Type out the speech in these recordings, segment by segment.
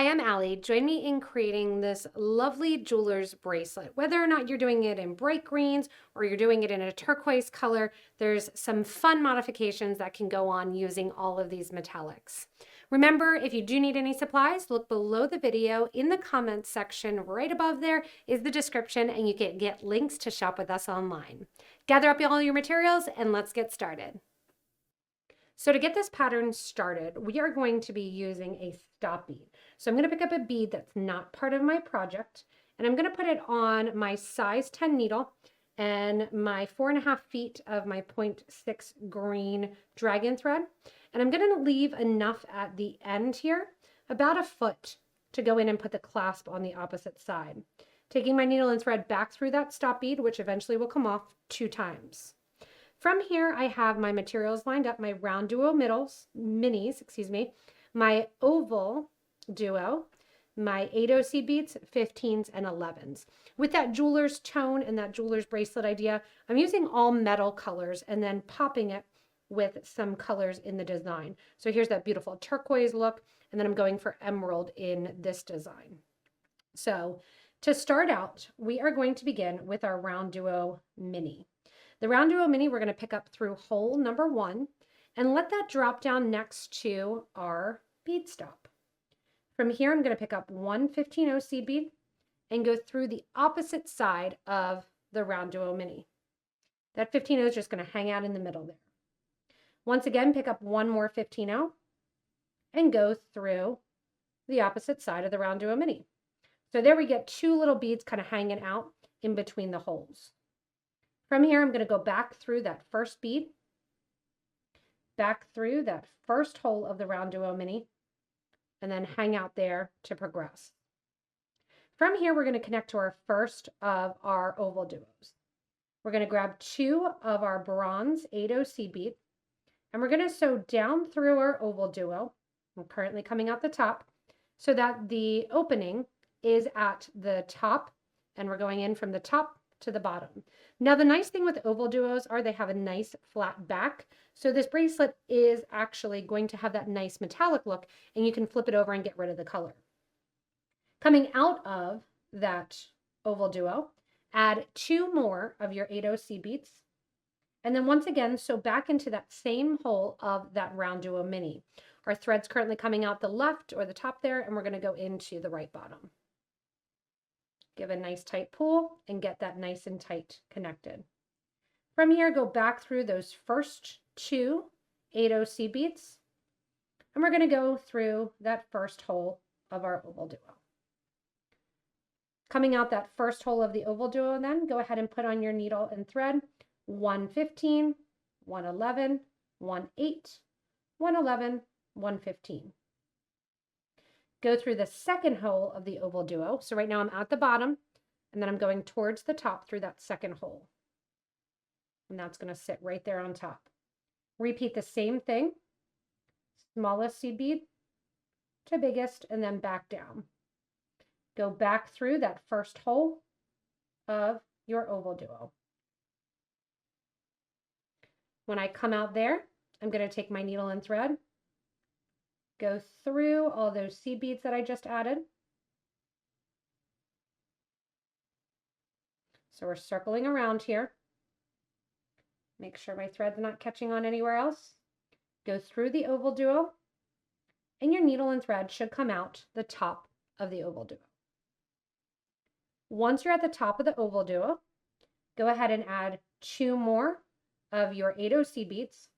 Hi, I'm Allie. Join me in creating this lovely jeweler's bracelet. Whether or not you're doing it in bright greens or you're doing it in a turquoise color, there's some fun modifications that can go on using all of these metallics. Remember, if you do need any supplies, look below the video. In the comments section right above there is the description, and you can get links to shop with us online. Gather up all your materials and let's get started. So to get this pattern started, we are going to be using a stop bead. So I'm going to pick up a bead that's not part of my project, and I'm going to put it on my size 10 needle and my 4.5 feet of my 0.6 green dragon thread. And I'm going to leave enough at the end here, about a foot, to go in and put the clasp on the opposite side. Taking my needle and thread back through that stop bead, which eventually will come off 2 times. From here, I have my materials lined up, my RounDuo Minis, my OvalDuo, my 8 seed beads, 15s, and 11s. With that jeweler's tone and that jeweler's bracelet idea, I'm using all metal colors and then popping it with some colors in the design. So here's that beautiful turquoise look, and then I'm going for emerald in this design. So to start out, we are going to begin with our RounDuo Mini. The RounDuo Mini, we're going to pick up through hole number 1 and let that drop down next to our bead stop. From here, I'm going to pick up one 15-0 seed bead and go through the opposite side of the RounDuo Mini. That 15-0 is just going to hang out in the middle there. Once again, pick up one more 15-0 and go through the opposite side of the RounDuo Mini. So there we get 2 little beads kind of hanging out in between the holes. From here, I'm going to go back through that first bead, back through that first hole of the RounDuo Mini, and then hang out there to progress. From here, we're going to connect to our first of our OvalDuos. We're going to grab 2 of our bronze 8 seed bead, and we're going to sew down through our OvalDuo. I'm currently coming out the top, so that the opening is at the top, and we're going in from the top to the bottom. Now, the nice thing with OvalDuos are they have a nice flat back. So this bracelet is actually going to have that nice metallic look, and you can flip it over and get rid of the color. Coming out of that OvalDuo, add 2 more of your 8 seed beads. And then once again, sew back into that same hole of that RounDuo Mini. Our thread's currently coming out the left or the top there, and we're going to go into the right bottom. Give a nice tight pull and get that nice and tight connected. From here, go back through those first 2 8 seed beads, and we're going to go through that first hole of our OvalDuo. Coming out that first hole of the OvalDuo, then go ahead and put on your needle and thread 1 15, 1 11, 1 8, 1 11, 1 15. Go through the second hole of the OvalDuo. So right now I'm at the bottom, and then I'm going towards the top through that second hole. And that's going to sit right there on top. Repeat the same thing. Smallest seed bead to biggest, and then back down. Go back through that first hole of your OvalDuo. When I come out there, I'm going to take my needle and thread, go through all those seed beads that I just added. So we're circling around here. Make sure my thread's not catching on anywhere else. Go through the OvalDuo, and your needle and thread should come out the top of the OvalDuo. Once you're at the top of the OvalDuo, go ahead and add 2 more of your 8 seed beads,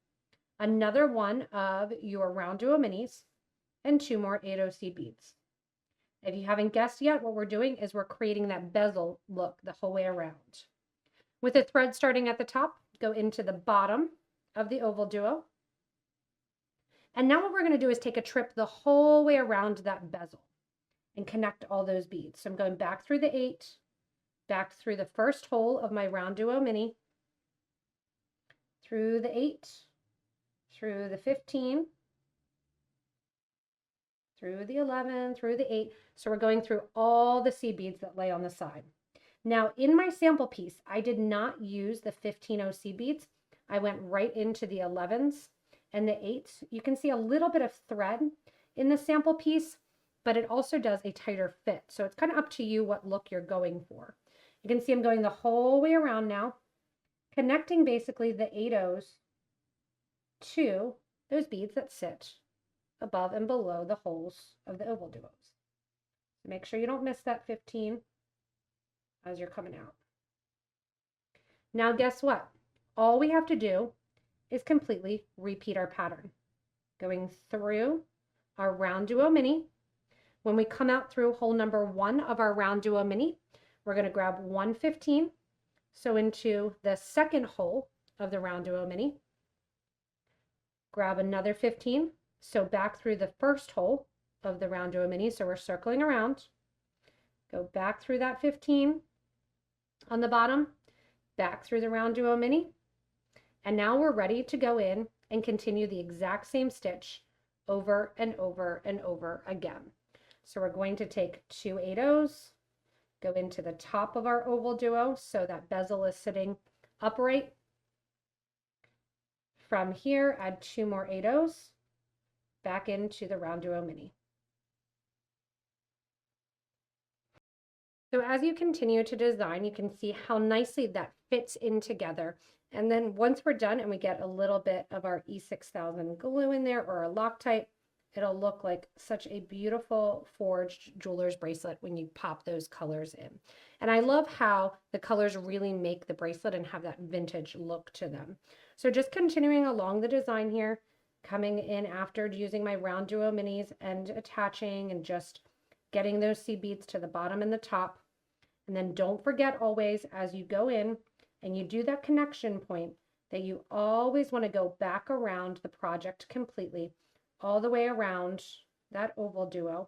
another one of your RounDuo Minis, and 2 more 8 seed beads. If you haven't guessed yet, what we're doing is we're creating that bezel look the whole way around. With the thread starting at the top, go into the bottom of the OvalDuo. And now what we're going to do is take a trip the whole way around that bezel and connect all those beads. So I'm going back through the 8, back through the first hole of my RounDuo Mini, through the 8, through the 15, through the 11, through the 8. So we're going through all the seed beads that lay on the side. Now, in my sample piece, I did not use the 15-0 seed beads. I went right into the 11s and the 8s. You can see a little bit of thread in the sample piece. but it also does a tighter fit. So it's kind of up to you what look you're going for. You can see I'm going the whole way around now, connecting basically the 8/0s to those beads that sit above and below the holes of the OvalDuos. Make sure you don't miss that 15 as you're coming out. Now guess what? All we have to do is completely repeat our pattern. Going through our RounDuo Mini. When we come out through hole number 1 of our RounDuo Mini, we're going to grab 115. So into the second hole of the RounDuo Mini, grab another 15. So back through the first hole of the RounDuo Mini. So we're circling around. Go back through that 15 on the bottom, back through the RounDuo Mini. And now we're ready to go in and continue the exact same stitch over and over and over again. So we're going to take 2 8/0s, go into the top of our OvalDuo so that bezel is sitting upright. From here, add 2 more 8/0s back into the RounDuo Mini. So as you continue to design, you can see how nicely that fits in together. And then once we're done and we get a little bit of our E6000 glue in there or a Loctite, it'll look like such a beautiful forged jeweler's bracelet when you pop those colors in. And I love how the colors really make the bracelet and have that vintage look to them. So just continuing along the design here, coming in after using my RounDuo Minis and attaching and just getting those seed beads to the bottom and the top. And then don't forget always as you go in and you do that connection point that you always want to go back around the project completely, all the way around that OvalDuo.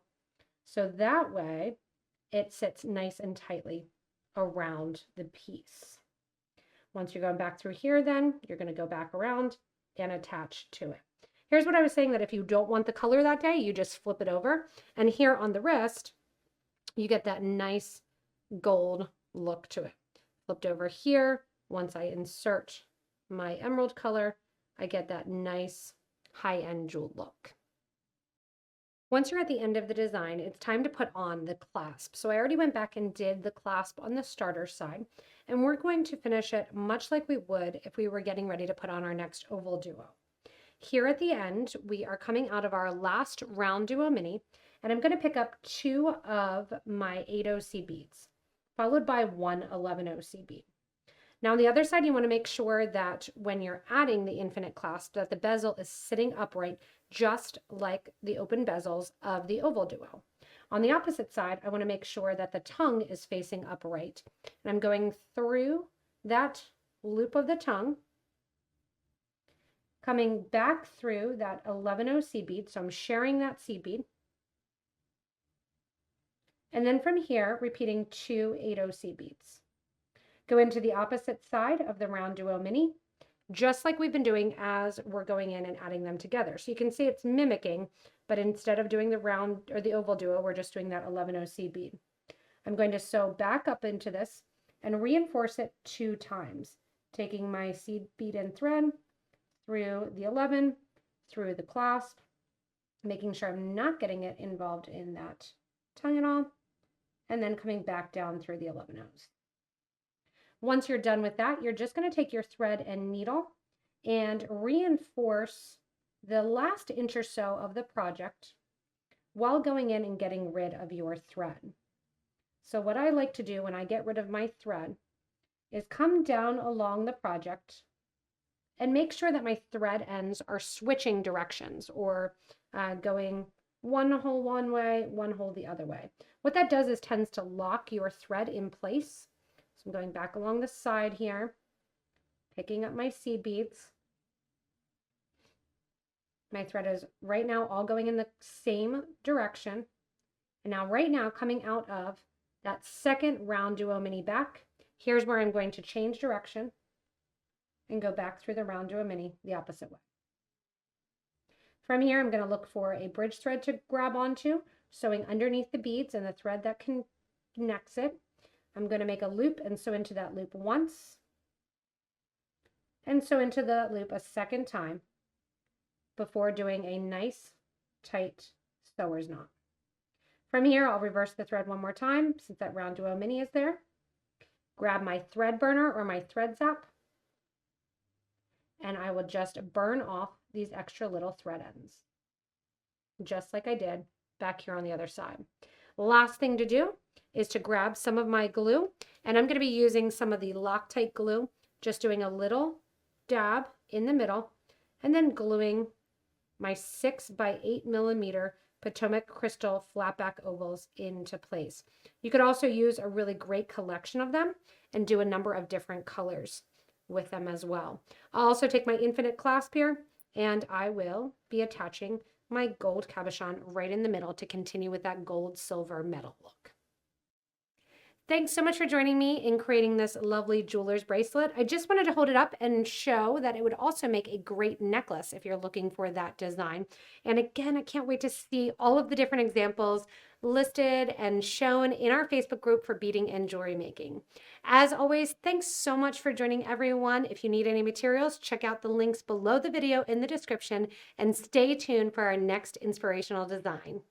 So that way it sits nice and tightly around the piece. Once you're going back through here, then you're going to go back around and attach to it. Here's what I was saying, that if you don't want the color that day, you just flip it over. And here on the wrist, you get that nice gold look to it. Flipped over here, once I insert my emerald color, I get that nice high-end jeweled look. Once you're at the end of the design, it's time to put on the clasp. So I already went back and did the clasp on the starter side, and we're going to finish it much like we would if we were getting ready to put on our next OvalDuo. Here at the end, we are coming out of our last RounDuo Mini, and I'm going to pick up 2 of my 8/0 seed beads, followed by 1 11/0 seed bead. Now on the other side, you want to make sure that when you're adding the infinite clasp, that the bezel is sitting upright, just like the open bezels of the OvalDuo. On the opposite side, I want to make sure that the tongue is facing upright. And I'm going through that loop of the tongue, coming back through that 11/0 seed bead. So I'm sharing that seed bead. And then from here, repeating 2 8/0 seed beads. Go into the opposite side of the RounDuo Mini, just like we've been doing as we're going in and adding them together. So you can see it's mimicking, but instead of doing the round or the OvalDuo, we're just doing that 11/0 seed bead. I'm going to sew back up into this and reinforce it 2 times, taking my seed bead and thread through the 11, through the clasp, making sure I'm not getting it involved in that tongue at all, and then coming back down through the 11/0s. Once you're done with that, you're just going to take your thread and needle and reinforce the last inch or so of the project while going in and getting rid of your thread. So what I like to do when I get rid of my thread is come down along the project and make sure that my thread ends are switching directions, or going one hole one way, one hole the other way. What that does is tends to lock your thread in place. So I'm going back along the side here, picking up my seed beads. My thread is right now all going in the same direction. And now right now, coming out of that second RounDuo Mini back, here's where I'm going to change direction and go back through the RounDuo Mini the opposite way. From here, I'm going to look for a bridge thread to grab onto, sewing underneath the beads and the thread that connects it. I'm going to make a loop and sew into that loop once, and sew into the loop a second time before doing a nice tight sewer's knot. From here, I'll reverse the thread one more time since that RounDuo Mini is there. Grab my thread burner or my thread zap, and I will just burn off these extra little thread ends, just like I did back here on the other side. Last thing to do is to grab some of my glue, and I'm going to be using some of the Loctite glue, just doing a little dab in the middle, and then gluing my 6 by 8 millimeter Potomac crystal flatback ovals into place. You could also use a really great collection of them and do a number of different colors with them as well. I'll also take my infinite clasp here, and I will be attaching my gold cabochon right in the middle to continue with that gold silver metal look. Thanks so much for joining me in creating this lovely jeweler's bracelet. I just wanted to hold it up and show that it would also make a great necklace if you're looking for that design. And again, I can't wait to see all of the different examples listed and shown in our Facebook group for beading and jewelry making. As always, thanks so much for joining everyone. If you need any materials, check out the links below the video in the description and stay tuned for our next inspirational design.